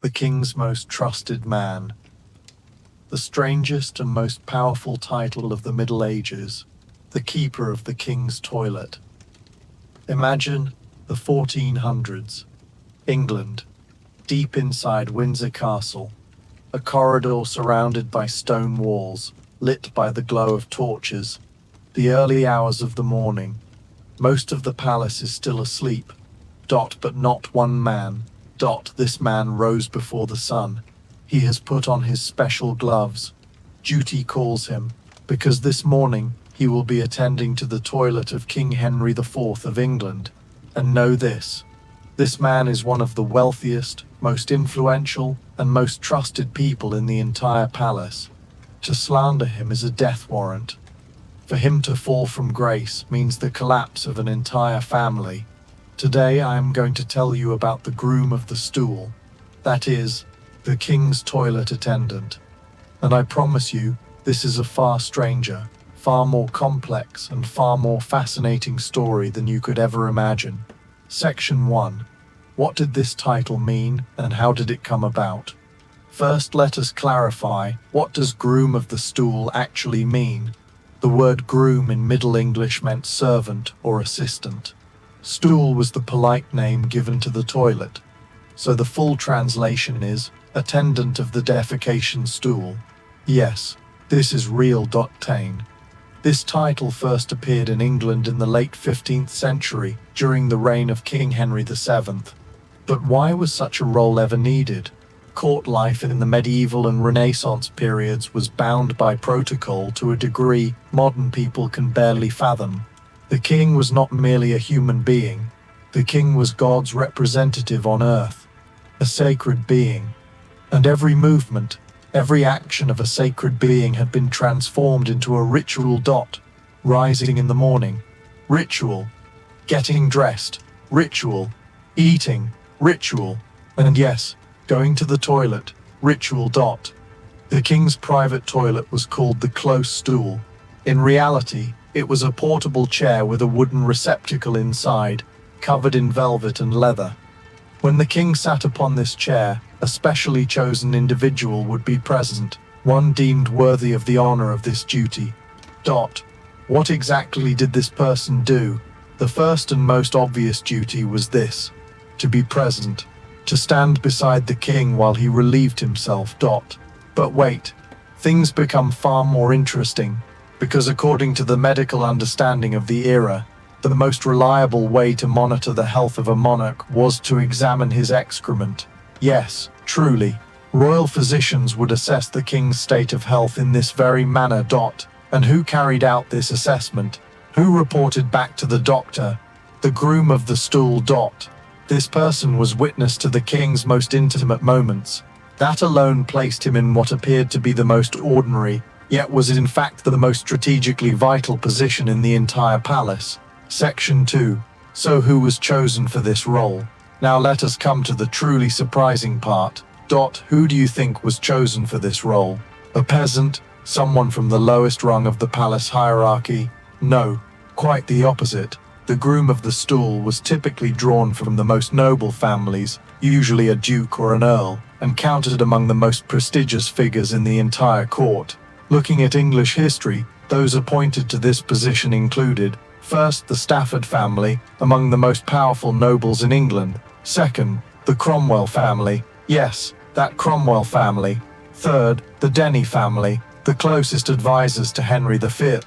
the king's most trusted man, the strangest and most powerful title of the Middle Ages, the keeper of the king's toilet. Imagine the 1400s, England, deep inside Windsor Castle, a corridor surrounded by stone walls, lit by the glow of torches. The early hours of the morning. Most of the palace is still asleep. But not one man. This man rose before the sun. He has put on his special gloves. Duty calls him, because this morning he will be attending to the toilet of King Henry IV of England. And know this man is one of the wealthiest, most influential, and most trusted people in the entire palace. To slander him is a death warrant. For him to fall from grace means the collapse of an entire family. Today I am going to tell you about the groom of the stool, that is, the king's toilet attendant. And I promise you, this is a far stranger, far more complex and far more fascinating story than you could ever imagine. Section 1. What did this title mean and how did it come about? First, let us clarify, what does groom of the stool actually mean? The word groom in Middle English meant servant or assistant. Stool was the polite name given to the toilet. So the full translation is, attendant of the defecation stool. Yes, this is real. Tane. This title first appeared in England in the late 15th century, during the reign of King Henry VII. But why was such a role ever needed? Court life in the medieval and Renaissance periods was bound by protocol to a degree modern people can barely fathom. The king was not merely a human being. The king was God's representative on earth, a sacred being. And every movement, every action of a sacred being had been transformed into a ritual. Rising in the morning, ritual. Getting dressed, ritual. Eating, ritual. And yes, going to the toilet, ritual. The king's private toilet was called the close stool. In reality, it was a portable chair with a wooden receptacle inside, covered in velvet and leather. When the king sat upon this chair, a specially chosen individual would be present, one deemed worthy of the honor of this duty. What exactly did this person do? The first and most obvious duty was this: to be present, to stand beside the king while he relieved himself. But wait, things become far more interesting. Because according to the medical understanding of the era, the most reliable way to monitor the health of a monarch was to examine his excrement. Yes, truly, royal physicians would assess the king's state of health in this very manner. And who carried out this assessment? Who reported back to the doctor? The groom of the stool. This person was witness to the king's most intimate moments. That alone placed him in what appeared to be the most ordinary, yet was in fact the most strategically vital position in the entire palace. Section 2. So who was chosen for this role? Now let us come to the truly surprising part. Who do you think was chosen for this role? A peasant? Someone from the lowest rung of the palace hierarchy? No, quite the opposite. The groom of the stool was typically drawn from the most noble families, usually a duke or an earl, and counted among the most prestigious figures in the entire court. Looking at English history, those appointed to this position included, first, the Stafford family, among the most powerful nobles in England. Second, the Cromwell family. Yes, that Cromwell family. Third, the Denny family, the closest advisors to Henry V.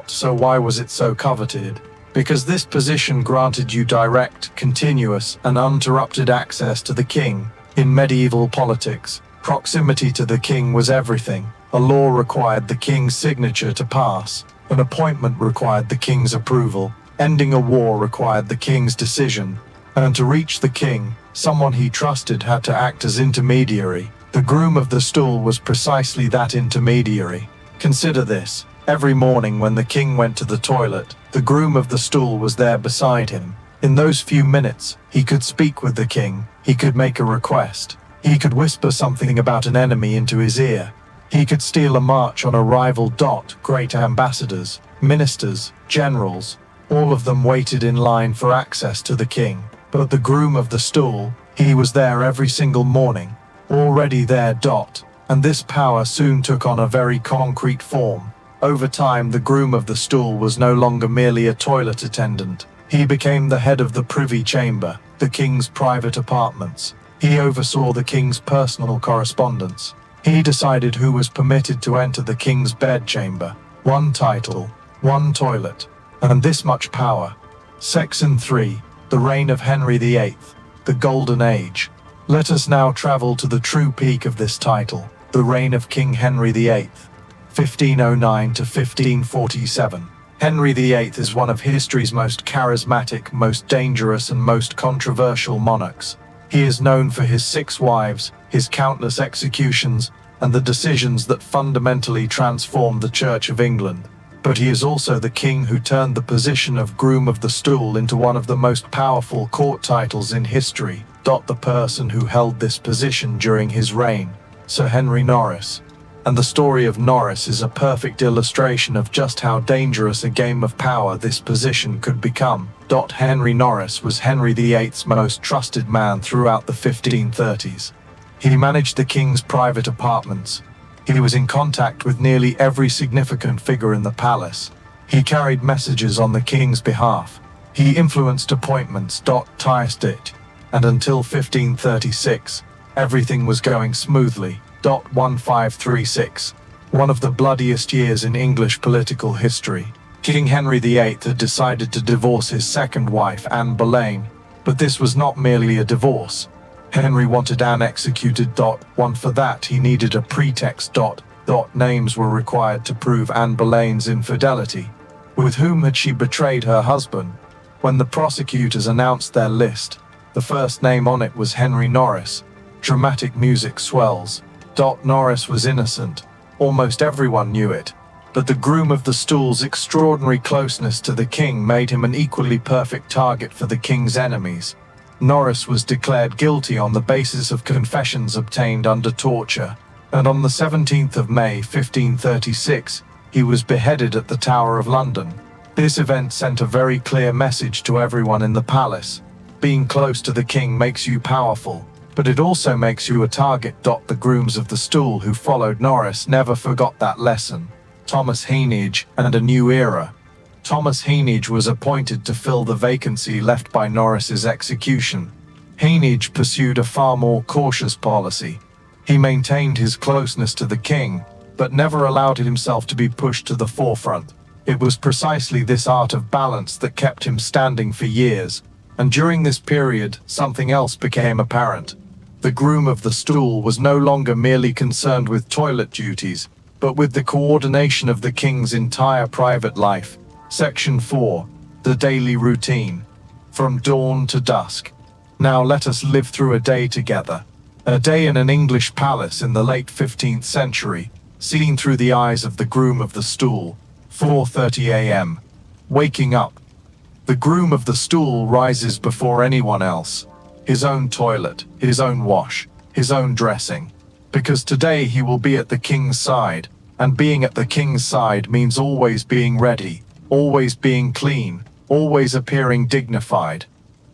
So why was it so coveted? Because this position granted you direct, continuous, and uninterrupted access to the king. In medieval politics, proximity to the king was everything. A law required the king's signature to pass. An appointment required the king's approval. Ending a war required the king's decision. And to reach the king, someone he trusted had to act as intermediary. The groom of the stool was precisely that intermediary. Consider this. Every morning when the king went to the toilet, the groom of the stool was there beside him. In those few minutes, he could speak with the king. He could make a request. He could whisper something about an enemy into his ear. He could steal a march on a rival. Great ambassadors, ministers, generals, all of them waited in line for access to the king. But the groom of the stool, he was there every single morning. already there. And this power soon took on a very concrete form. Over time, the groom of the stool was no longer merely a toilet attendant. He became the head of the privy chamber, the king's private apartments. He oversaw the king's personal correspondence. He decided who was permitted to enter the king's bedchamber. One title, one toilet, and this much power. Section 3. The reign of Henry VIII, the Golden Age. Let us now travel to the true peak of this title, the reign of King Henry VIII, 1509 to 1547. Henry VIII is one of history's most charismatic, most dangerous, and most controversial monarchs. He is known for his 6 wives, his countless executions, and the decisions that fundamentally transformed the Church of England. But he is also the king who turned the position of groom of the stool into one of the most powerful court titles in history. The person who held this position during his reign, Sir Henry Norris. And the story of Norris is a perfect illustration of just how dangerous a game of power this position could become. Henry Norris was Henry VIII's most trusted man throughout the 1530s. He managed the king's private apartments. He was in contact with nearly every significant figure in the palace. He carried messages on the king's behalf. He influenced appointments. And until 1536, everything was going smoothly. 1536, one of the bloodiest years in English political history. King Henry VIII had decided to divorce his second wife, Anne Boleyn, but this was not merely a divorce. Henry wanted Anne executed. For that he needed a pretext. Names were required to prove Anne Boleyn's infidelity. With whom had she betrayed her husband? When the prosecutors announced their list, the first name on it was Henry Norris. Dramatic music swells. Norris was innocent. Almost everyone knew it. But the groom of the stool's extraordinary closeness to the king made him an equally perfect target for the king's enemies. Norris was declared guilty on the basis of confessions obtained under torture, and on the 17th of May 1536, he was beheaded at the Tower of London. This event sent a very clear message to everyone in the palace. Being close to the king makes you powerful, but it also makes you a target. The grooms of the stool who followed Norris never forgot that lesson. Thomas Heneage and a new era. Thomas Heneage was appointed to fill the vacancy left by Norris's execution. Heneage pursued a far more cautious policy. He maintained his closeness to the king, but never allowed himself to be pushed to the forefront. It was precisely this art of balance that kept him standing for years. And during this period, something else became apparent. The groom of the stool was no longer merely concerned with toilet duties, but with the coordination of the king's entire private life. Section 4. The daily routine. From dawn to dusk. Now let us live through a day together. A day in an English palace in the late 15th century, seen through the eyes of the groom of the stool. 4:30 a.m. Waking up. The groom of the stool rises before anyone else. His own toilet, his own wash, his own dressing. Because today he will be at the king's side, and being at the king's side means always being ready, always being clean, always appearing dignified.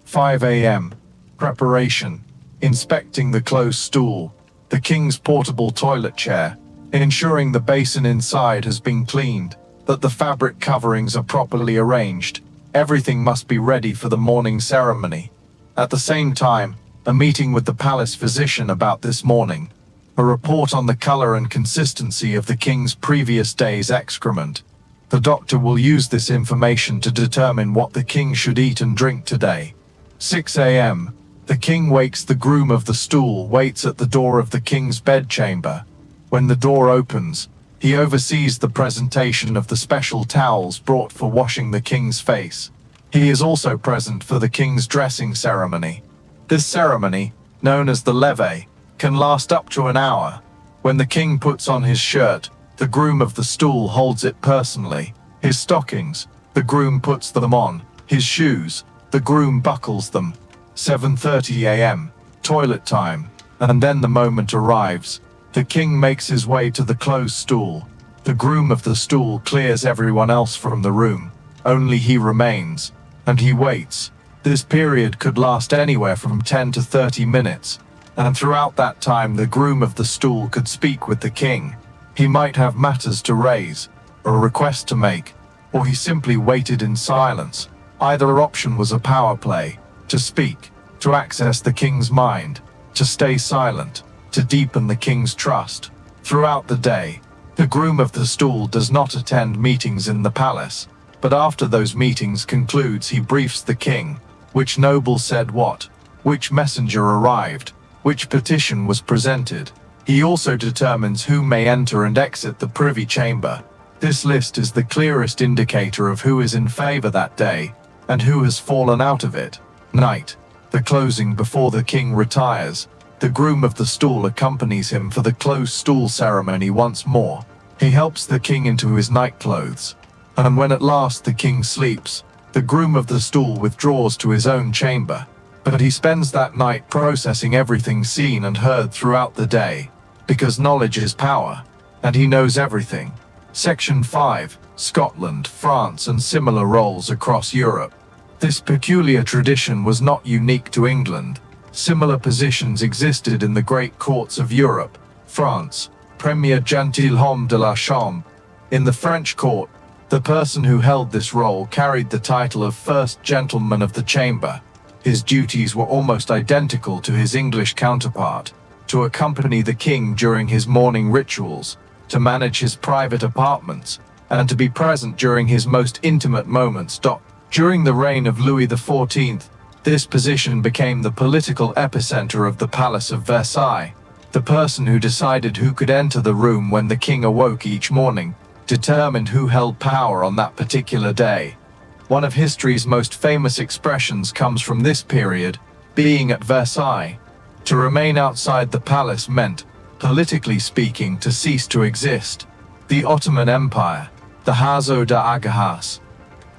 5 a.m. Preparation. Inspecting the closed stool, the king's portable toilet chair, ensuring the basin inside has been cleaned, that the fabric coverings are properly arranged. Everything must be ready for the morning ceremony. At the same time, a meeting with the palace physician about this morning. A report on the color and consistency of the king's previous day's excrement. The doctor will use this information to determine what the king should eat and drink today. 6 a.m. The king wakes. The groom of the stool waits at the door of the king's bedchamber. When the door opens, he oversees the presentation of the special towels brought for washing the king's face. He is also present for the king's dressing ceremony. This ceremony, known as the levee, can last up to an hour. When the king puts on his shirt, the groom of the stool holds it personally. His stockings, the groom puts them on. His shoes, the groom buckles them. 7:30 a.m. Toilet time. And then the moment arrives. The king makes his way to the closed stool. The groom of the stool clears everyone else from the room. Only he remains. And he waits. This period could last anywhere from 10 to 30 minutes. and throughout that time the groom of the stool could speak with the king. He might have matters to raise, or a request to make, or he simply waited in silence. Either option was a power play: to speak, to access the king's mind, to stay silent, to deepen the king's trust. Throughout the day, the groom of the stool does not attend meetings in the palace, but after those meetings concludes he briefs the king: which noble said what, which messenger arrived, which petition was presented. He also determines who may enter and exit the privy chamber. This list is the clearest indicator of who is in favor that day, and who has fallen out of it. Night, the closing before the king retires. The groom of the stool accompanies him for the close stool ceremony once more. He helps the king into his nightclothes, and when at last the king sleeps, the groom of the stool withdraws to his own chamber. But he spends that night processing everything seen and heard throughout the day, because knowledge is power, and he knows everything. Section 5. Scotland, France, and similar roles across Europe. This peculiar tradition was not unique to England. Similar positions existed in the great courts of Europe. France, Premier Gentilhomme de la Chambre. In the French court, the person who held this role carried the title of First Gentleman of the Chamber. His duties were almost identical to his English counterpart: to accompany the king during his morning rituals, to manage his private apartments, and to be present during his most intimate moments. During the reign of Louis XIV, this position became the political epicenter of the Palace of Versailles. The person who decided who could enter the room when the king awoke each morning determined who held power on that particular day. One of history's most famous expressions comes from this period: being at Versailles. To remain outside the palace meant, politically speaking, to cease to exist. The Ottoman Empire, the Hazo da Agahas.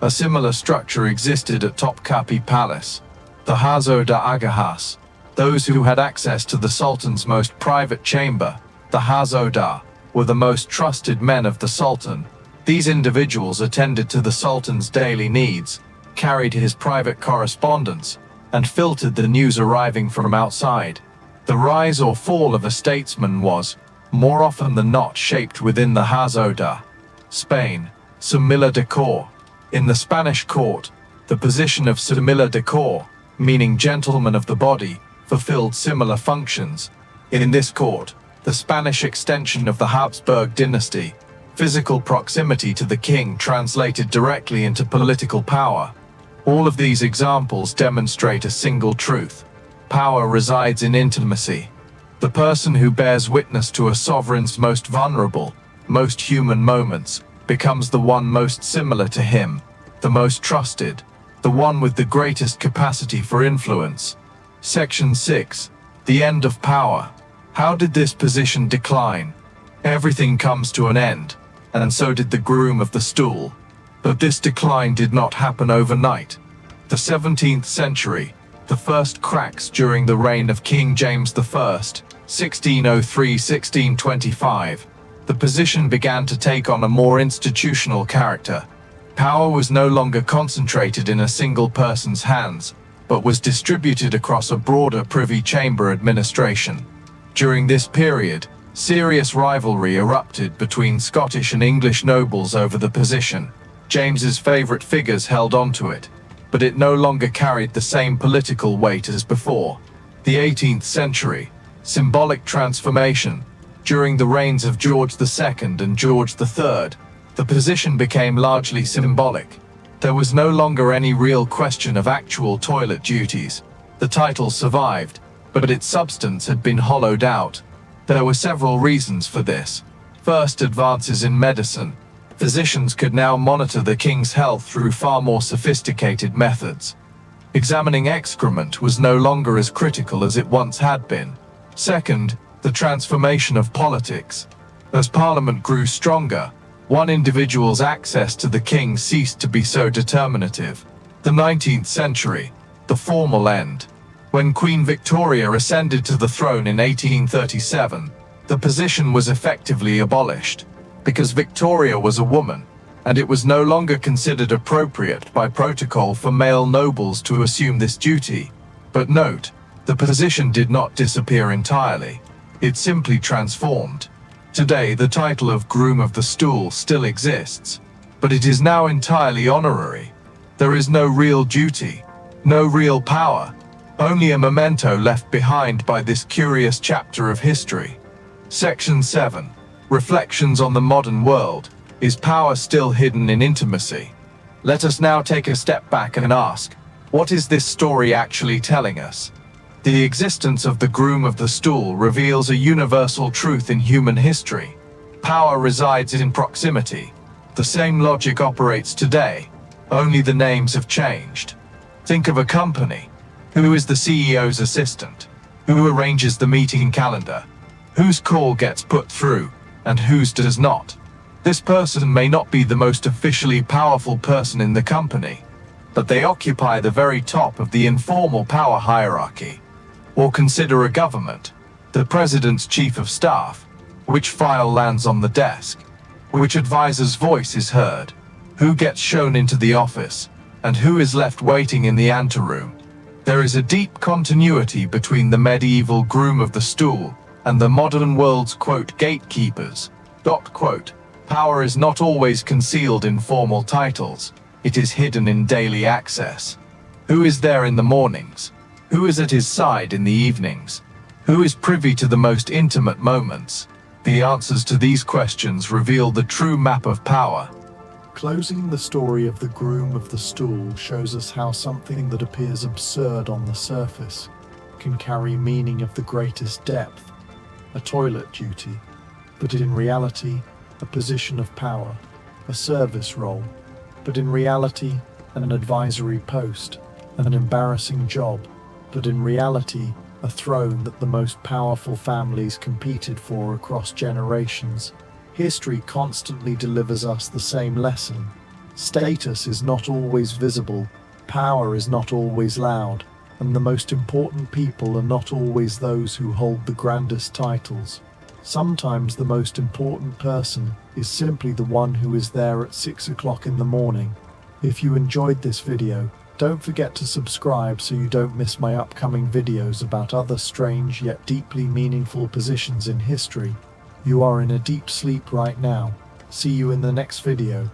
A similar structure existed at Topkapi Palace. The Hazo da Agahas, those who had access to the Sultan's most private chamber, the Hazoda, were the most trusted men of the Sultan. These individuals attended to the Sultan's daily needs, carried his private correspondence, and filtered the news arriving from outside. The rise or fall of a statesman was, more often than not, shaped within the Hazoda. Spain, Sumiller de Corps. In the Spanish court, the position of Sumiller de Corps, meaning gentleman of the body, fulfilled similar functions. In this court, the Spanish extension of the Habsburg dynasty, physical proximity to the king translated directly into political power. All of these examples demonstrate a single truth: power resides in intimacy. The person who bears witness to a sovereign's most vulnerable, most human moments, becomes the one most similar to him, the most trusted, the one with the greatest capacity for influence. Section 6. The end of power. How did this position decline? Everything comes to an end, and so did the groom of the stool. But this decline did not happen overnight. The 17th century, the first cracks during the reign of King James I, 1603–1625, the position began to take on a more institutional character. Power was no longer concentrated in a single person's hands, but was distributed across a broader privy chamber administration. During this period, serious rivalry erupted between Scottish and English nobles over the position. James's favorite figures held on to it, but it no longer carried the same political weight as before. The 18th century, symbolic transformation. During the reigns of George II and George III, the position became largely symbolic. There was no longer any real question of actual toilet duties. The title survived, but its substance had been hollowed out. There were several reasons for this. First, advances in medicine. Physicians could now monitor the king's health through far more sophisticated methods. Examining excrement was no longer as critical as it once had been. Second, the transformation of politics. As Parliament grew stronger, one individual's access to the king ceased to be so determinative. The 19th century, the formal end. When Queen Victoria ascended to the throne in 1837, the position was effectively abolished, because Victoria was a woman, and it was no longer considered appropriate by protocol for male nobles to assume this duty. But note, The position did not disappear entirely. It simply transformed. Today, the title of Groom of the Stool still exists, but it is now entirely honorary. There is no real duty, no real power, only a memento left behind by this curious chapter of history. Section 7. Reflections on the modern world. Is power still hidden in intimacy? Let us now take a step back and ask, what is this story actually telling us? The existence of the Groom of the Stool reveals a universal truth in human history. Power resides in proximity. The same logic operates today, only the names have changed. Think of a company. Who is the CEO's assistant? Who arranges the meeting calendar? Whose call gets put through, and whose does not? This person may not be the most officially powerful person in the company, but they occupy the very top of the informal power hierarchy. Or consider a government, the president's chief of staff. Which file lands on the desk? Which advisor's voice is heard? Who gets shown into the office? And who is left waiting in the anteroom? There is a deep continuity between the medieval Groom of the Stool and the modern world's, quote, gatekeepers, quote. Power is not always concealed in formal titles. It is hidden in daily access. Who is there in the mornings? Who is at his side in the evenings? Who is privy to the most intimate moments? The answers to these questions reveal the true map of power. Closing the story of the Groom of the Stool shows us how something that appears absurd on the surface can carry meaning of the greatest depth. A toilet duty, but in reality, a position of power. A service role, but in reality, an advisory post. An embarrassing job, but in reality, a throne that the most powerful families competed for across generations. History constantly delivers us the same lesson. Status is not always visible, power is not always loud, and the most important people are not always those who hold the grandest titles. Sometimes the most important person is simply the one who is there at 6 o'clock in the morning. If you enjoyed this video, don't forget to subscribe so you don't miss my upcoming videos about other strange yet deeply meaningful positions in history. You are in a deep sleep right now. See you in the next video.